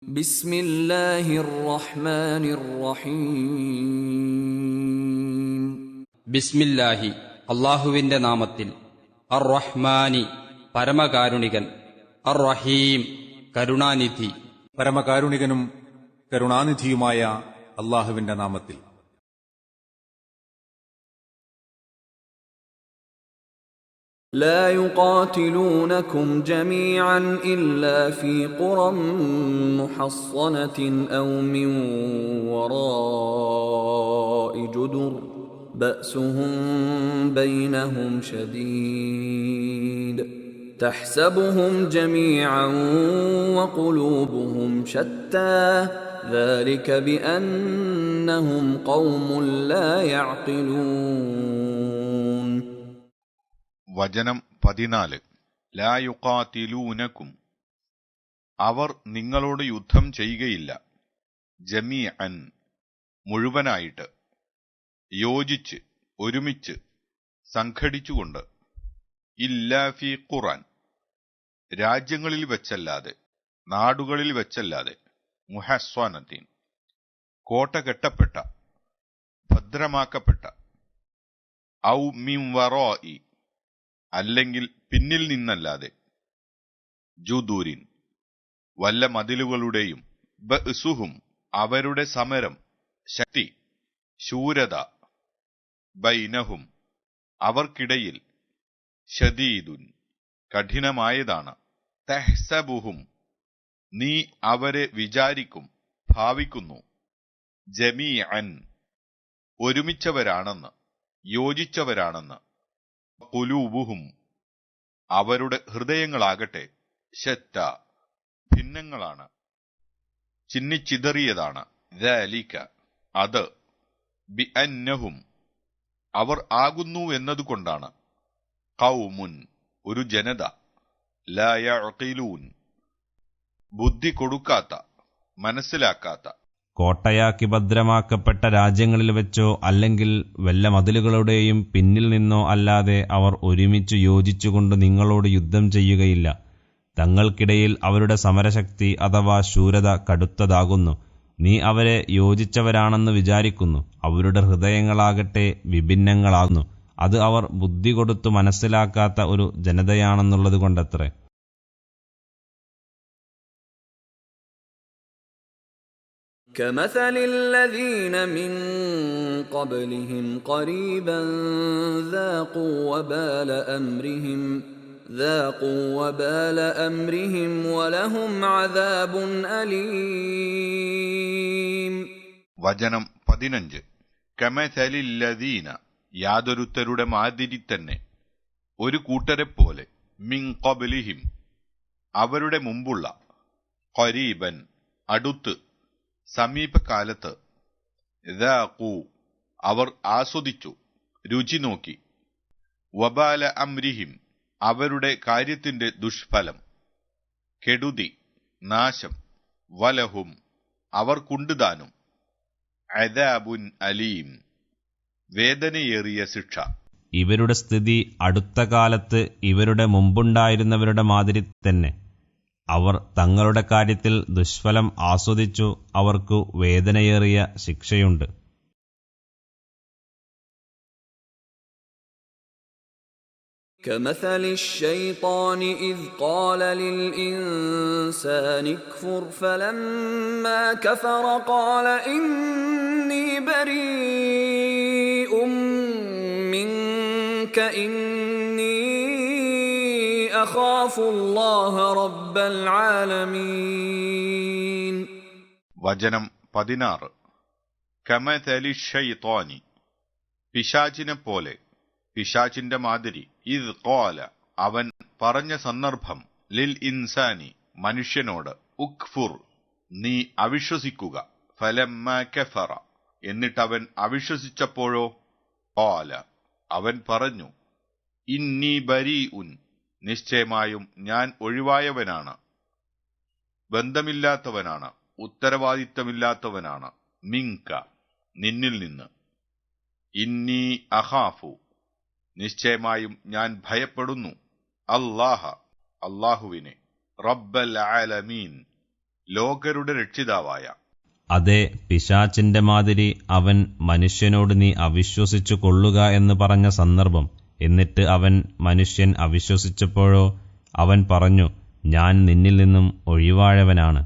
بسم الله الرحمن الرحيم ബിസ്മില്ലാഹി അള്ളാഹുവിന്റെ നാമത്തിൽ. അർ റഹ്മാനി പരമകാരുണികൻ, അർ റഹീം കരുണാനിധി. പരമകാരുണികനും കരുണാനിധിയുമായ അള്ളാഹുവിന്റെ നാമത്തിൽ. لا يقاتلونكم جميعا إلا في قرى محصنة أو من وراء جدر بأسهم بينهم شديد تحسبهم جميعا وقلوبهم شتى ذلك بأنهم قوم لا يعقلون. വചനം 14. ലാ യുഖാതിലൂനകും, അവർ നിങ്ങളോട് യുദ്ധം ചെയ്യുകയില്ല. ജമീഅൻ, മുഴുവനായിട്ട്, യോജിച്ച്, ഒരുമിച്ച്, സംഘടിച്ചുകൊണ്ട്. ഇല്ലാ ഫീ ഖുറാൻ, രാജ്യങ്ങളിൽ വെച്ചല്ലാതെ, നാടുകളിൽ വെച്ചല്ലാതെ. മുഹസ്വനത്തിൻ, കോട്ട കെട്ടപ്പെട്ട, ഭദ്രമാക്കപ്പെട്ട. ഔ മിൻ വറാഇ, അല്ലെങ്കിൽ പിന്നിൽ നിന്നല്ലാതെ. ജുദൂരിൻ, വല്ല മതിലുകളുടെയും. ബഅ്സുഹും, അവരുടെ സമരം, ശക്തി, ശൂരത. ബൈനഹും, അവർക്കിടയിൽ. ശദീദുൻ, കഠിനമായതാണ്. തഹ്സബുഹും, നീ അവരെ വിചാരിക്കും, ഭാവിക്കുന്നു. ജമീഅൻ, ഒരുമിച്ചവരാണെന്ന്, യോജിച്ചവരാണെന്ന്. ഖുലൂബുഹും, അവരുടെ ഹൃദയങ്ങളാകട്ടെ. ശത്ത, ഭിന്നങ്ങളാണ്, ചിന്നിച്ചിതറിയതാണ്. ദാലിക, അത്. ബിഅന്നഹും, അവർ ആകുന്നു എന്നതുകൊണ്ടാണ്. ഖൗമുൻ, ഒരു ജനത. ലാ യഅഖിലൂൻ, ബുദ്ധി കൊടുക്കാത്ത, മനസ്സിലാക്കാത്ത. കോട്ടയാക്കി ഭദ്രമാക്കപ്പെട്ട രാജ്യങ്ങളിൽ വെച്ചോ അല്ലെങ്കിൽ വല്ല മതിലുകളുടെയും പിന്നിൽ നിന്നോ അല്ലാതെ അവർ ഒരുമിച്ചു യോജിച്ചുകൊണ്ട് നിങ്ങളോട് യുദ്ധം ചെയ്യുകയില്ല. തങ്ങൾക്കിടയിൽ അവരുടെ സമരശക്തി അഥവാ ശൂരത കടുത്തതാകുന്നു. നീ അവരെ യോജിച്ചവരാണെന്ന് വിചാരിക്കുന്നു. അവരുടെ ഹൃദയങ്ങളാകട്ടെ വിഭിന്നങ്ങളാകുന്നു. അത് അവർ ബുദ്ധി കൊടുത്തു മനസ്സിലാക്കാത്ത ഒരു ജനതയാണെന്നുള്ളതുകൊണ്ടത്രേ. كمثل الذين من قبلهم قريبا ذاقوا وبال أمرهم ولهم عذاب أليم. വചനം 15. കമഥലില്ലദീന, യാതൊരുത്തരുടെ മാതിരി തന്നെ, ഒരു കൂട്ടരെ പോലെ. മിൻ ഖബ്ലിഹിം, അവരുടെ മുമ്പുള്ള. ഖരീബൻ, അടുത്ത്, സമീപകാലത്ത്. ദാഖൂ, അവർ ആസ്വദിച്ചു, രുചി നോക്കി. വബാല അംരിഹിം, അവരുടെ കാര്യത്തിന്റെ ദുഷ്ഫലം, കെടുതി, നാശം. വലഹും, അവർക്കുണ്ടുതാനും. അദാബുൻ അലീം, വേദനയേറിയ ശിക്ഷ. ഇവരുടെ സ്ഥിതി അടുത്ത കാലത്ത് ഇവരുടെ മുമ്പുണ്ടായിരുന്നവരുടെ മാതിരി തന്നെ. അവർ തങ്ങളുടെ കാര്യത്തിൽ ദുഷ്ഫലം ആസ്വദിച്ചു. അവർക്കു വേദനയേറിയ ശിക്ഷയുണ്ട്. كمثل الشيطان إذ قال للإنسان اكفر فلما كفر قال إني بريء منك إني أخاف الله رب العالمين. വചനം 16. കമഥലി ശൈത്വാനി, പിശാചിനെ പോലെ, പിശാചിന്റെ മാതിരി. ഇദ് ഖാല, അവൻ പറഞ്ഞ സന്ദർഭം. ലിൽ ഇൻസാനി, മനുഷ്യനോട്. ഉക്ഫുർ, നീ അവിശ്വസിക്കുക. ഫലമ്മ കഫറ, എന്നിട്ടവൻ അവിശ്വസിച്ചപ്പോഴോ. ഖാല, അവൻ പറഞ്ഞു. ഇന്നി ബരീഉൻ, നിശ്ചയമായും ഞാൻ ഒഴിവായവനാണ്, ബന്ധമില്ലാത്തവനാണ്, ഉത്തരവാദിത്തമില്ലാത്തവനാണ്. മിങ്ക, നിന്നിൽ നിന്ന്. ഇന്നി അഖാഫു, നിശ്ചയമായും ഞാൻ ഭയപ്പെടുന്നു. അല്ലാഹ, അല്ലാഹുവിനെ. റബ്ബൽ ആലമീൻ, ലോകരുടെ രക്ഷിതാവായ അതെ, പിശാചിന്റെ മാതിരി അവൻ മനുഷ്യനോട് നീ അവിശ്വസിച്ചു കൊള്ളുക എന്ന് പറഞ്ഞ സന്ദർഭം. എന്നിട്ട് മനുഷ്യൻ അവിശ്വസിച്ചപ്പോഴോ അവൻ പറഞ്ഞു, ഞാൻ നിന്നിൽ നിന്നും ഒഴിവാഴവനാണ്,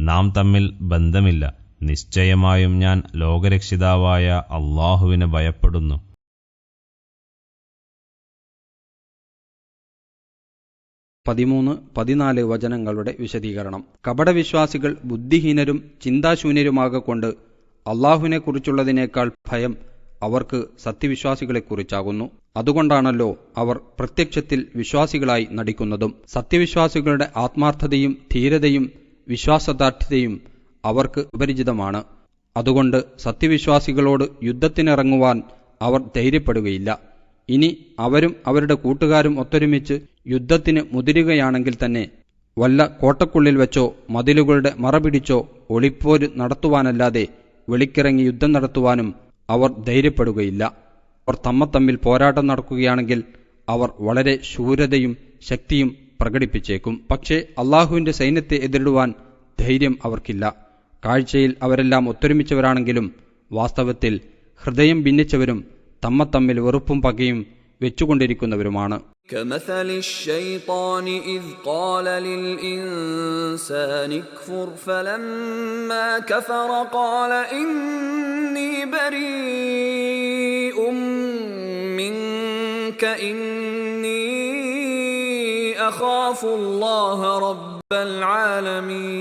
നാം തമ്മിൽ ബന്ധമില്ല, നിശ്ചയമായും ഞാൻ ലോകരക്ഷിതാവായ അള്ളാഹുവിനെ ഭയപ്പെടുന്നു. 13-14 വചനങ്ങളുടെ വിശദീകരണം. കപടവിശ്വാസികൾ ബുദ്ധിഹീനരും ചിന്താശൂന്യരുമാകൊണ്ട് അള്ളാഹുവിനെക്കുറിച്ചുള്ളതിനേക്കാൾ ഭയം അവർക്ക് സത്യവിശ്വാസികളെക്കുറിച്ചാകുന്നു. അതുകൊണ്ടാണല്ലോ അവർ പ്രത്യക്ഷത്തിൽ വിശ്വാസികളായി നടിക്കുന്നതും. സത്യവിശ്വാസികളുടെ ആത്മാർത്ഥതയും ധീരതയും വിശ്വാസദാർഢ്യതയും അവർക്ക് അപരിചിതമാണ്. അതുകൊണ്ട് സത്യവിശ്വാസികളോട് യുദ്ധത്തിനിറങ്ങുവാൻ അവർ ധൈര്യപ്പെടുകയില്ല. ഇനി അവരും അവരുടെ കൂട്ടുകാരും ഒത്തൊരുമിച്ച് യുദ്ധത്തിന് മുതിരുകയാണെങ്കിൽ തന്നെ വല്ല കോട്ടക്കുള്ളിൽ വെച്ചോ മതിലുകളുടെ മറപിടിച്ചോ ഒളിപ്പോര് നടത്തുവാനല്ലാതെ വെളിക്കിറങ്ങി യുദ്ധം നടത്തുവാനും അവർ ധൈര്യപ്പെടുകയില്ല. അവർ തമ്മിൽ പോരാട്ടം നടക്കുകയാണെങ്കിൽ അവർ വളരെ ശൂരതയും ശക്തിയും പ്രകടിപ്പിച്ചേക്കും. പക്ഷേ അള്ളാഹുവിന്റെ സൈന്യത്തെ എതിരിടുവാൻ ധൈര്യം അവർക്കില്ല. കാഴ്ചയിൽ അവരെല്ലാം ഒത്തൊരുമിച്ചവരാണെങ്കിലും വാസ്തവത്തിൽ ഹൃദയം ഭിന്നിച്ചവരും തമ്മിൽ വെറുപ്പും പകയും വെച്ചുകൊണ്ടിരിക്കുന്നവരുമാണ്. كمثل الشيطان إذ قال للإنسان اكفر فلما كفر قال إني بريء منك إني أخاف الله رب العالمين